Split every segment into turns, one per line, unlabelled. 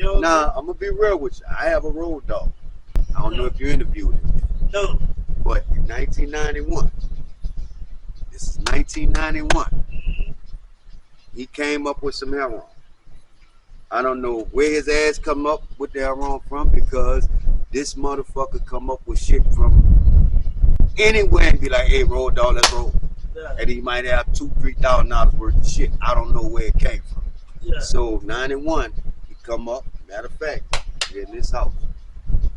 Nah, I'm gonna be real with you. I have a road dog. I don't know if you interviewed him.
No.
But in 1991, this is 1991, he came up with some heroin. I don't know where his ass come up with the heroin from because this motherfucker come up with shit from anywhere and be like, hey, road dog, let's roll.
Yeah.
And he might have $2,000-$3,000 worth of shit. I don't know where it came from.
Yeah.
So 91, he come up. Matter of fact, in this house,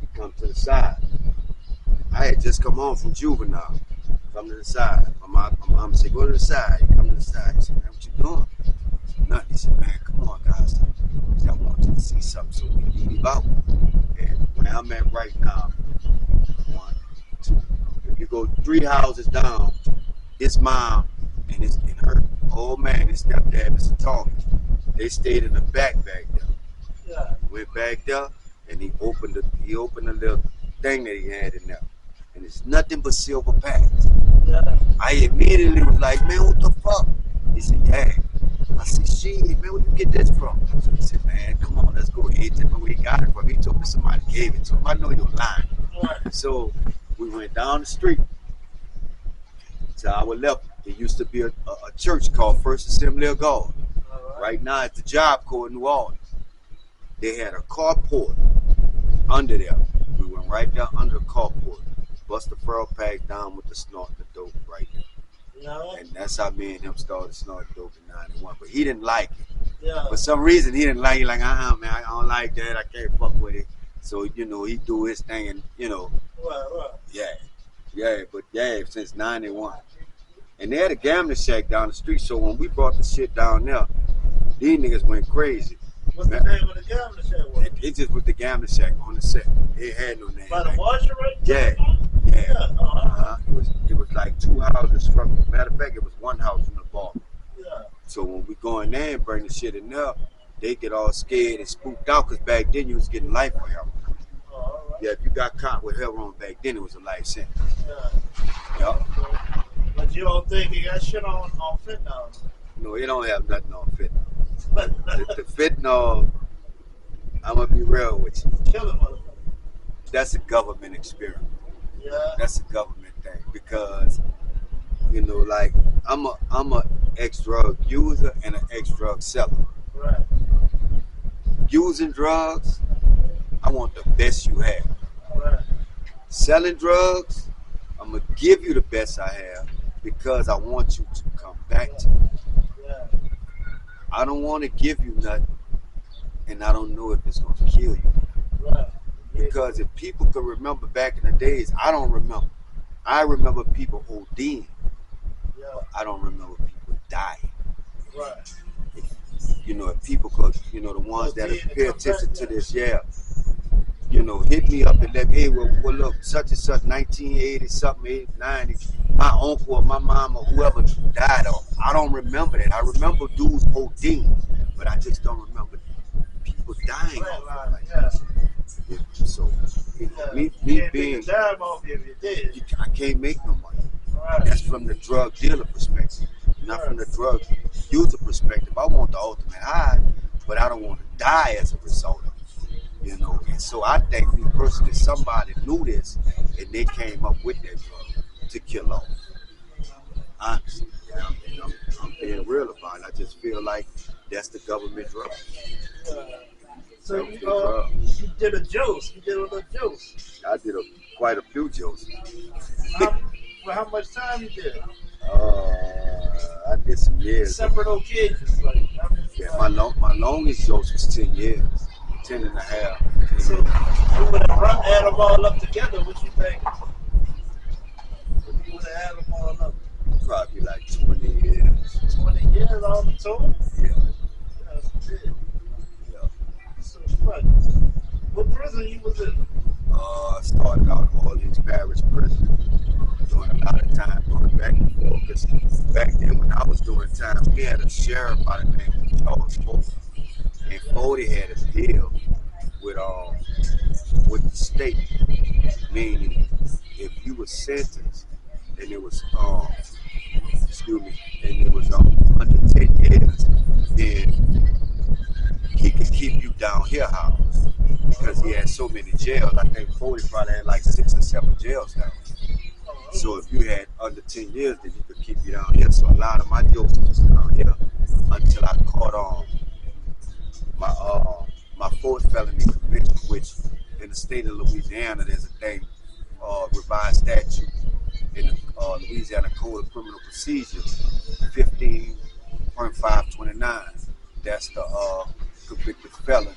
he come to the side. I had just come home from juvenile. Come to the side. My mom said, go to the side. He come to the side. He said, man, what you doing? Nothing. He said, man, come on, guys. I want you to see something so we can leave out. And where I'm at right now, 1, 2. If you go 3 houses down, his mom and her old man, his stepdad, Mr. Tommy, they stayed in the back there.
Yeah.
Went back there and he opened a little thing that he had in there. And it's nothing but silver packs.
Yeah.
I immediately was like, man, what the fuck? He said, yeah. I said, shit, man, where you get this from? So he said, man, come on, let's go. He didn't know where he got it from. He told me somebody gave it to him. I know he was lying.
Right.
So we went down the street to our left. There used to be a church called First Assembly of God. Right now it's the Job Corps in New Orleans. They had a carport under there. We went right there under the carport. Bust the furrow pack down with the snorting the dope right there.
Yeah.
And that's how me and him started snorting dope in 91. But he didn't like it.
Yeah.
For some reason, he didn't like it. Like, man, I don't like that. I can't fuck with it. So, he do his thing and,
Right.
Yeah, but since 91. And they had a gambling shack down the street. So when we brought the shit down there, these niggas went crazy.
What's the name of the gambling shack?
It just was the gambling shack on the set. It had no name.
By the washer, right?
Yeah. It was like 2 houses from. Matter of fact, it was 1 house from the bar.
Yeah.
So when we go in there and bring the shit in there, they get all scared and spooked out because back then you was getting life for heroin.
Right.
Yeah, if you got caught with heroin back then, it was a life sentence.
Yeah.
Yup.
But you don't think he got shit on fentanyl?
No, he don't have nothing on fentanyl. the fentanyl, I'm gonna be real with you.
Killing motherfucker.
That's a government experiment.
Yeah.
That's a government thing because, like I'm a ex-drug user and an ex-drug seller.
Right.
Using drugs, I want the best you have.
Right.
Selling drugs, I'm gonna give you the best I have because I want you to come back to me.
Yeah.
I don't want to give you nothing, and I don't know if it's gonna kill you.
Right.
Because if people could remember back in the days, I don't remember. I remember people ODing.
Yeah.
I don't remember people dying.
Right.
If people could, the ones that pay attention to this, hit me up and let me, hey, well look, such and such, 1980 something, 80, 90, my uncle or my mom or whoever died of. I don't remember that. I remember dudes ODing, but I just don't remember people dying of it like that. So, me being, I can't make no money.
Right.
That's from the drug dealer perspective, not from the drug user perspective. I want the ultimate high, but I don't want to die as a result of it. And so I think me personally, somebody knew this and they came up with that drug to kill off. Honestly, I'm being real about it. I just feel like that's the government drug.
So you did a juice. You did a little juice.
I did quite a few juices.
How much time you did?
I did some years.
Separate occasions.
My longest juice was 10 years. 10 and a half.
So you would have add them all up together. What you think? You would have added them all up.
Probably like 20 years.
20 years all the total?
Yeah.
That's it.
Yeah.
So fun. What prison you was in?
I started out in Orleans Parish Prison. Doing a lot of time going back and forth. Because back then when I was doing time, we had a sheriff by the name of Charles Ford. And Fody had a deal with the state, meaning if you were sentenced and it was under 10 years, then he could keep you down here house. because he had so many jails. I think 40 probably had like 6 or 7 jails down here. So if you had under 10 years, then you could keep you down here. So a lot of my jokes was down here until I caught on my 4th felony conviction, which in the state of Louisiana, there's a thing, revised statute in the Louisiana Code of Criminal Procedure 15.529. That's the convicted felon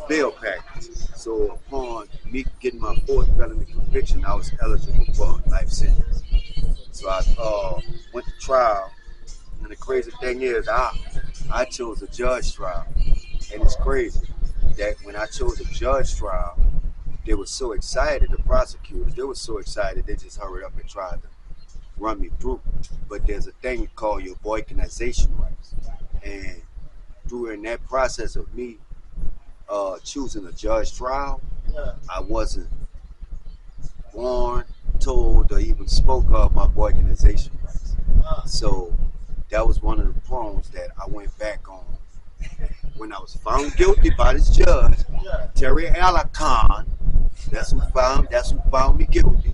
bail package. So upon me getting my 4th felony conviction, I was eligible for a life sentence. So I went to trial, and the crazy thing is, I chose a judge trial, and it's crazy that when I chose a judge trial, they were so excited, the prosecutors, they were so excited, they just hurried up and tried to run me through. But there's a thing called your boycottation rights, and during that process of me choosing a judge trial, I wasn't warned, told, or even spoke of my boycottation rights. So that was one of the prongs that I went back on when I was found guilty by this judge, Terry Alacon. That's who found me guilty.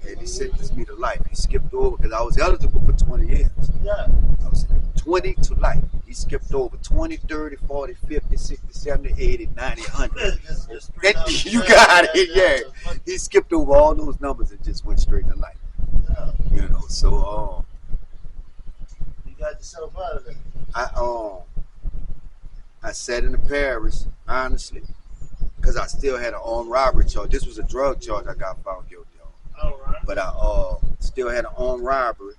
And he sentenced me to life. He skipped over because I was eligible for 20 years. I was 20 to life. He skipped over 20, 30, 40, 50, 60, 70, 80, 90, 100. You got it, yeah. He skipped over all those numbers and just went straight to life. You know, so
you got yourself out of there.
I sat in the parish, honestly, because I still had an armed robbery charge. This was a drug charge I got found guilty on. But I still had an armed robbery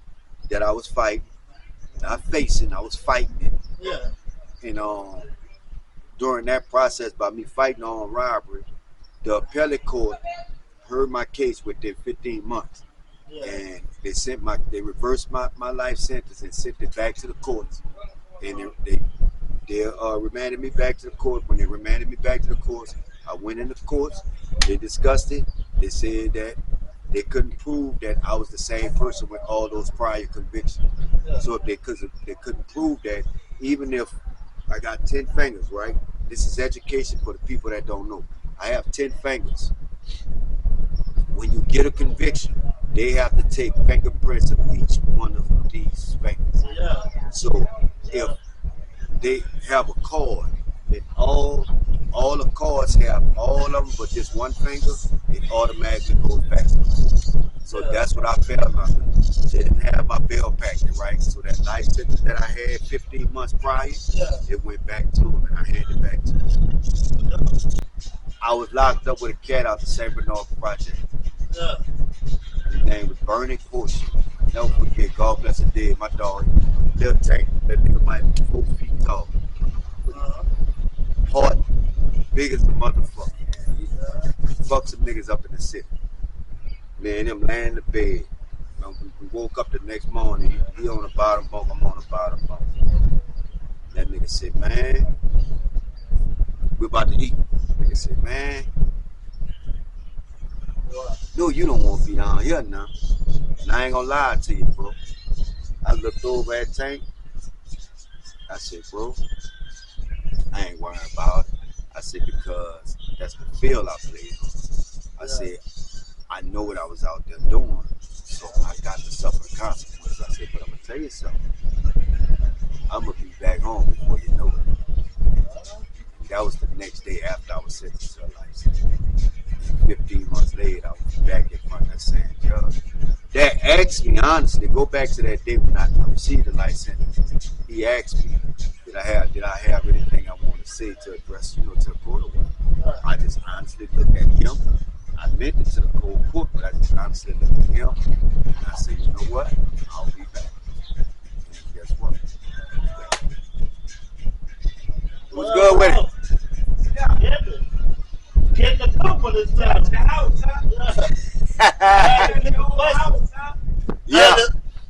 that I was fighting. Not facing, I was fighting it. And during that process, by me fighting armed robbery, the appellate court heard my case within 15 months. And they reversed my life sentence and sent it back to the courts. And they remanded me back to the court. When they remanded me back to the courts, I went into the courts. They discussed it. They said that they couldn't prove that I was the same person with all those prior convictions. So if they couldn't prove that, even if I got 10 fingers, right? This is education for the people that don't know. I have 10 fingers. When you get a conviction, they have to take fingerprints of each one of these fingers. So if they have a card that all the cards have all of them but just one finger, it automatically goes back. So that's what I felt under. They didn't have my bail packet, right? So that life sentence that I had 15 months prior, it went back to them and I handed it back to them. I was locked up with a cat out the St. Bernard Project. His name was Bernie Portia. Never forget, God bless the dead, my dog. Little tank, that nigga might be 4 feet tall. Heart big as a motherfucker. Fuck some niggas up in the city. Man, them laying in the bed. We woke up the next morning. He on the bottom bunk, I'm on the bottom bunk. That nigga said, man, we about to eat. Nigga said, man, no, you don't want to be down here now. And I ain't gonna lie to you, bro. I looked over at Tank. I said, bro, I ain't worrying about it. I said, because that's the field I played on. I said, I know what I was out there doing, so I got to suffer the consequences. I said, but I'm going to tell you something. I'm going to be back home before you know it. And that was the next day after I was sentenced to a life sentence. 15 months later, I was back in front of that same judge. That asked me, honestly, go back to that day when I received the life sentence. He asked me, did I have anything I want to say to address, to the court? I just honestly looked at him. I meant it to the whole court, but I just honestly looked at him. And I said, you know what? I'll be back. And guess what? What's good with it?
Get the cup of this time.
Yeah.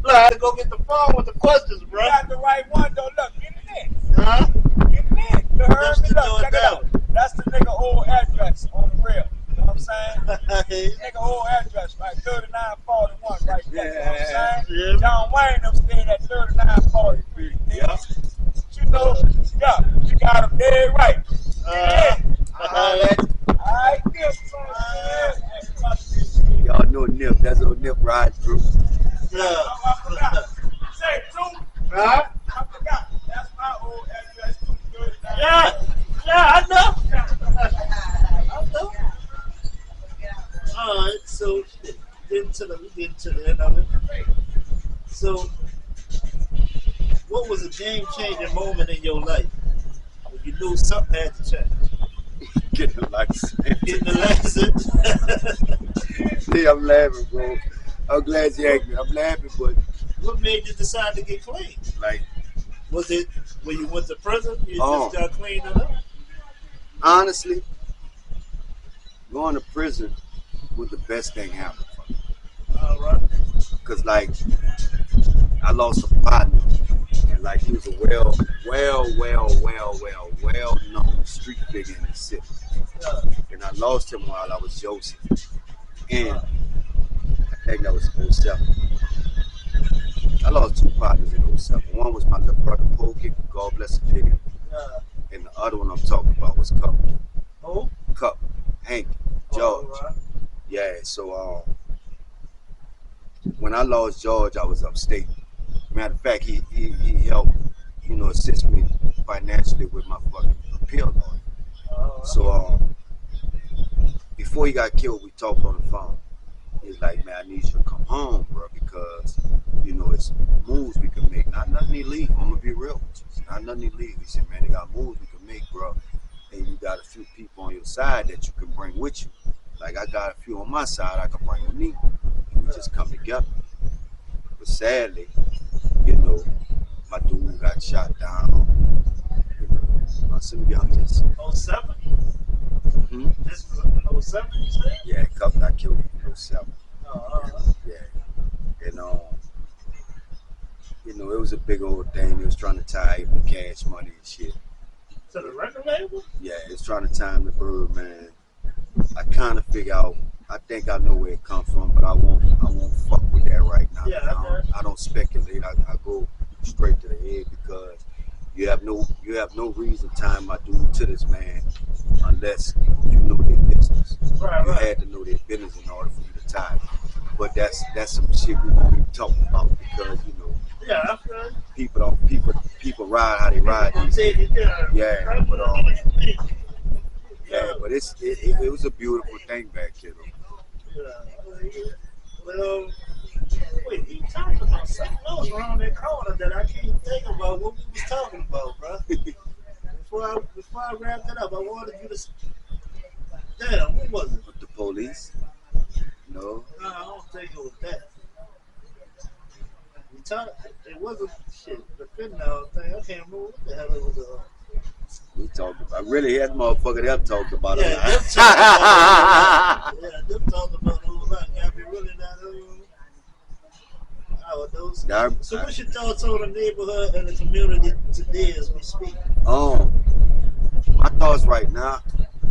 Look, I had to go get the phone with the questions, bro.
You got the right one, though. Look, get it in.
Huh?
Get it in. You heard me? Look, check it out. That's the nigga old address on the rail. You know what I'm saying? Nigga old address, right? 3941 right there. You know what I'm saying?
Yeah.
John Wayne them staying at 3943.
Yeah.
You know, yeah, you got him dead right.
getting to the end of it. So, what was a game-changing moment in your life when you knew something had to change?
Getting the license.
Getting the license.
See, I'm laughing, bro. I'm glad you asked me. I'm laughing, but
what made you decide to get clean?
Like,
was it when you went to prison? You
Oh.
just got cleaned up?
honestly, going to prison was the best thing happened for me.
All right.
Cause like I lost a partner, and like he was a well-known street figure in the city.
Yeah.
And I lost him while I was Joseph. And I think that was 07. I lost two partners in 07. One was my little brother Pokey, God bless the nigga. And the other one I'm talking about was Cup.
Who?
Cup. Hank. George.
Right.
Yeah, so when I lost George, I was upstate. Matter of fact, he helped, assist me financially with my fucking appeal lawyer. So before he got killed, we talked on the phone. He's like, man, I need you to come home, bro, because it's moves we can make. Not nothing illegal. I'm gonna be real with you. Not nothing illegal. He said, man, they got moves we can make, bro. And you got a few people on your side that you can bring with you. Like I got a few on my side I can bring with me. And we just come together. But sadly, my dude got shot down. Some youngest.
07?
Hmm?
This was in 07, you said?
Yeah, Cup got killed in 07. Yeah. And it was a big old thing. He was trying to tie him the cash money and shit.
To the record label?
Yeah, it's trying to time the bird, man. I kind of figure out. I think I know where it comes from, but I won't fuck with that right now.
Yeah,
I don't speculate. I go straight to the head because you have no reason to tie my dude to this man unless you know their business.
Right.
Had to know their business in order for you to tie them. But that's some shit we won't even talk about because
Yeah,
people ride how they ride these days. Yeah, but it was a beautiful thing back here though.
Yeah. Well, wait, you talking about something else around that corner that I can't think about what we was talking about, bro. Before I wrapped it up, I wanted you to. Damn, what was it?
With the police? No.
No, I don't think it was that. It wasn't shit. The fentanyl thing. I can't remember what the hell it was.
We talked about. I really had motherfucker them talked about it.
Them talked about it a lot. Got me really not. So what's your thoughts on the neighborhood and the community today as we speak?
My thoughts right now,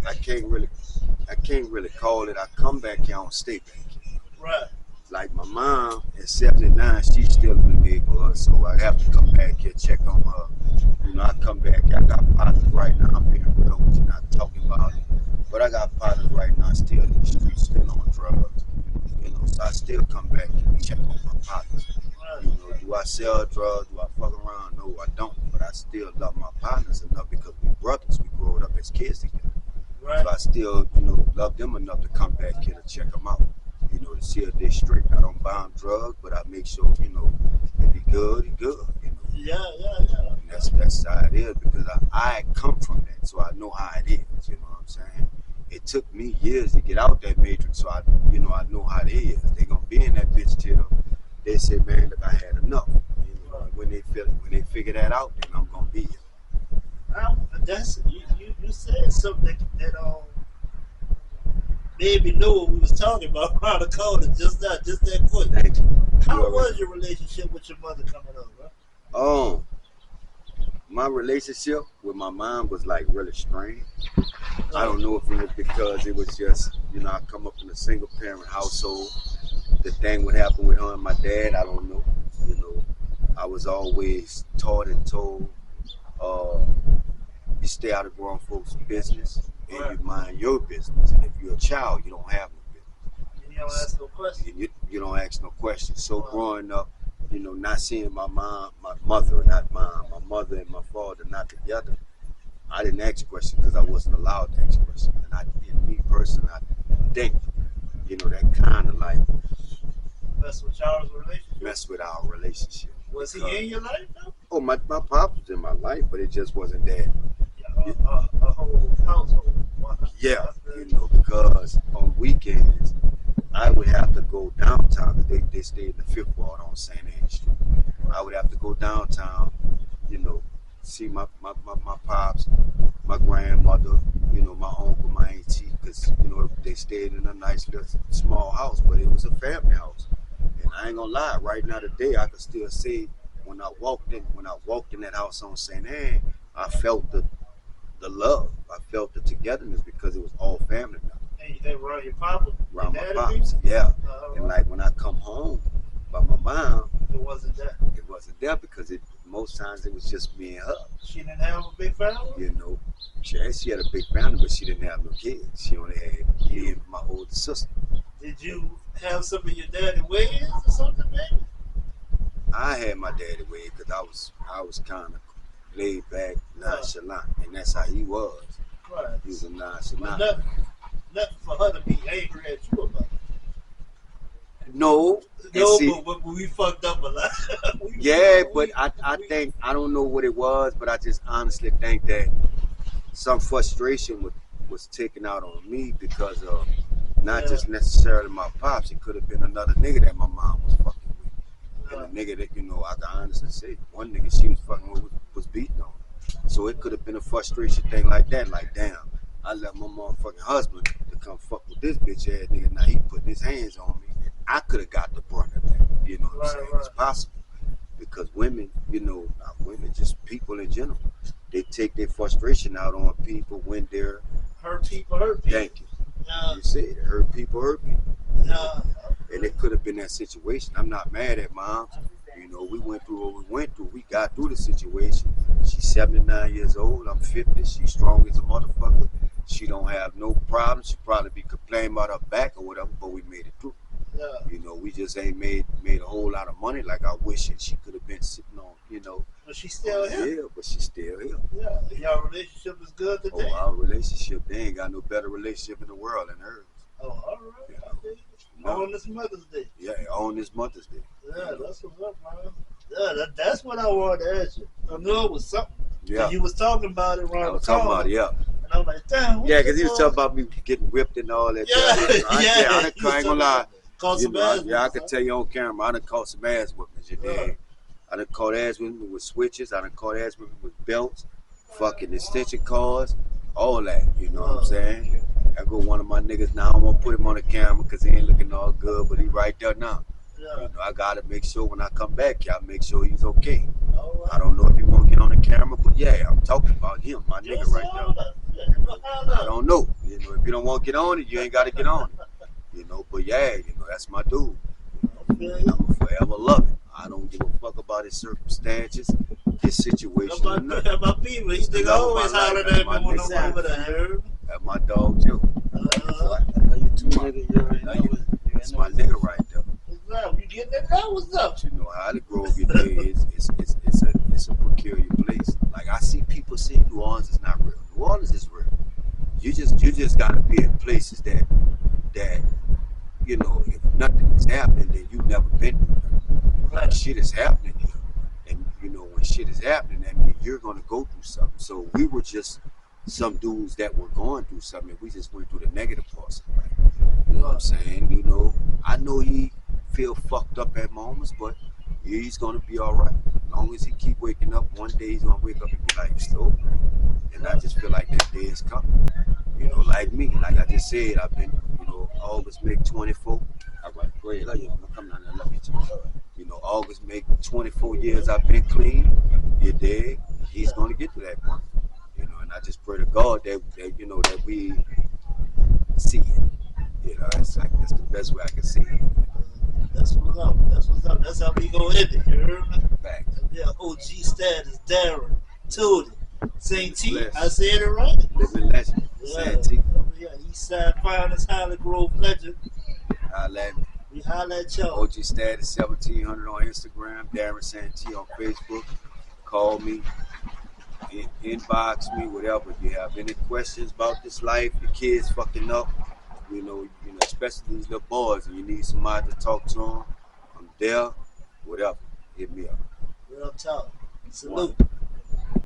I can't really call it. I come back here, I don't stay back here.
Right.
Like my mom at 79, she's still in the neighborhood, so I have to come back here, check on her. I come back, I got partners right now, I'm being real with you, not talking about it. But I got partners right now, still in the streets, still on drugs. So I still come back and check on my partners. Do I sell drugs? Do I fuck around? No, I don't. But I still love my partners enough because we brothers. We grew up as kids together.
Right.
So I still, love them enough to come back here to check them out. To see if they're straight. I don't buy them drugs, but I make sure, if he good, he good.
Yeah.
And that's how it is because I come from that, so I know how it is. You know what I'm saying? It took me years to get out that matrix, so I know how it is. They gonna be in that bitch till they say, man, look, I had enough. When they figure that out, then I'm gonna be here.
You said something that made me know what we was talking about around the corner just that quick.
Thank you.
How was your relationship with your mother coming up, bro?
My relationship with my mom was like really strange. I don't know if it was because it was just, I come up in a single parent household. The thing would happen with her and my dad, I don't know. I was always taught and told, you stay out of grown folks' business and you mind your business. And if you're a child, you don't have no business.
And you don't ask no questions.
You don't ask no questions. So growing up, not seeing my mother and my father not together, I didn't ask questions because I wasn't allowed to ask questions. And me personally, I think, that kind of like
Mess with y'all's relationship?
Mess with our relationship.
Was he in your life though?
Oh, my pops was in my life, but it just wasn't that.
A whole household.
Yeah, you know, because on weekends I would have to go downtown. They stayed in the Fifth Ward on Santee Street. I would have to go downtown, you know, see my pops, my grandmother, you know, my uncle, my auntie, because you know they stayed in a nice little small house, but it was a family house. And I ain't gonna lie, right now today I could still say when I walked in that house on St. Anne, I felt the love. I felt the togetherness because it was all family now.
And they were around your papa?
Around my pops, yeah. And like when I come home by my mom,
it wasn't that.
It wasn't there because most times it was just me and her.
She didn't have a big family?
You know, she had a big family, but she didn't have no kids. She only had me and my older sister.
Did you have some of your daddy ways or something, maybe?
I had my daddy ways because I was kind of laid back, nonchalant, and that's how he was.
Right.
He was a nonchalant.
Nothing for her to be angry at you about.
No,
but we fucked up a lot.
I think, I don't know what it was, but I just honestly think that some frustration was taken out on me because of not just necessarily my pops. It could have been another nigga that my mom was fucking with. And a nigga that, you know, I can honestly say, one nigga she was fucking with was beating on. So it could have been a frustration thing like that, like, damn, I left my motherfucking husband to come fuck with this bitch ass nigga, now he putting his hands on me. I could have got the brunt of that, you know what I'm saying? It's possible. Because women, you know, not women, just people in general, they take their frustration out on people when they're...
Hurt people.
Thank you. You said it, hurt people. And it could have been that situation. I'm not mad at mom. You know, we went through what we went through. We got through the situation. She's 79 years old. I'm 50. She's strong as a motherfucker. She don't have no problems. She probably be complaining about her back or whatever, but we made it through.
Yeah.
You know, we just ain't made a whole lot of money like I wish that she could have been sitting on, you know.
But she's still here.
Yeah, but she's still here.
Yeah. Y'all relationship is good today?
Oh, our relationship, they ain't got no better relationship in the world than hers.
Oh, all right.
Yeah.
No. On this Mother's Day.
Yeah, on this Mother's Day.
Yeah, that's what's up, man. Yeah, that's what I wanted to ask you. I knew it was something.
Yeah.
You was talking about it around
I was talking about it, yeah.
And I'm like, damn.
Yeah, because he was talking about me getting whipped and all that. I ain't gonna lie. You know, I can tell you on camera, I done caught some ass whippings, you dig? I done caught ass whipping with switches, I done caught ass whipping with belts, fucking extension cords, all that, you know what I'm saying? I go one of my niggas now, I'm gonna put him on the camera because he ain't looking all good, but he right there now. Yeah. You know, I gotta make sure when I come back, I make sure he's okay. Right. I don't know if he won't get on the camera, but yeah, I'm talking about him, my nigga right there. I don't know. You know, if you don't want to get on it, you ain't gotta get on it. You know, but yeah, you know, that's my dude. You know, and I'm forever love him. I don't give a fuck about his circumstances, his situation.
My people, he nigga always hollering at me when I'm over there.
That's my dog too. That's my nigga right there.
What's up? You getting it now? What's up?
You know, Hollygrove it's a peculiar place. Like I see people say New Orleans is not real. New Orleans is real. You just gotta be in places that you know, if nothing is happening, then you've never been through. Like shit is happening here. And you know, when shit is happening, that means you're gonna go through something. So we were just some dudes that were going through something. We just went through the negative parts of life. You know what I'm saying? You know, I know he feel fucked up at moments, but he's gonna be all right. As long as he keep waking up, one day he's gonna wake up and be like, it's over. And I just feel like that day is coming. You know, like me, like I just said, I've been, you know, August make 24. All right, great. Love you. I'm coming down there. Love you too. You know, August make 24 years I've been clean. You dig? He's gonna get to that point. You know, and I just pray to God that you know that we see it. You know, that's the best way I can see it.
That's what's up. That's how we gonna end it. You heard me?
Facts.
Yeah, OG status, Darren, Tootie, Santee. I said it right.
Living legend. Santee.
Yeah, Eastside finest Hollygrove legend.
Holla at me.
We holla at y'all.
OG status 1700 on Instagram. Darren Santee on Facebook. Call me. Inbox me, whatever. If you have any questions about this life, your kids fucking up, you know, especially these little boys, and you need somebody to talk to them, there, whatever, hit me up.
Real talk. Salute.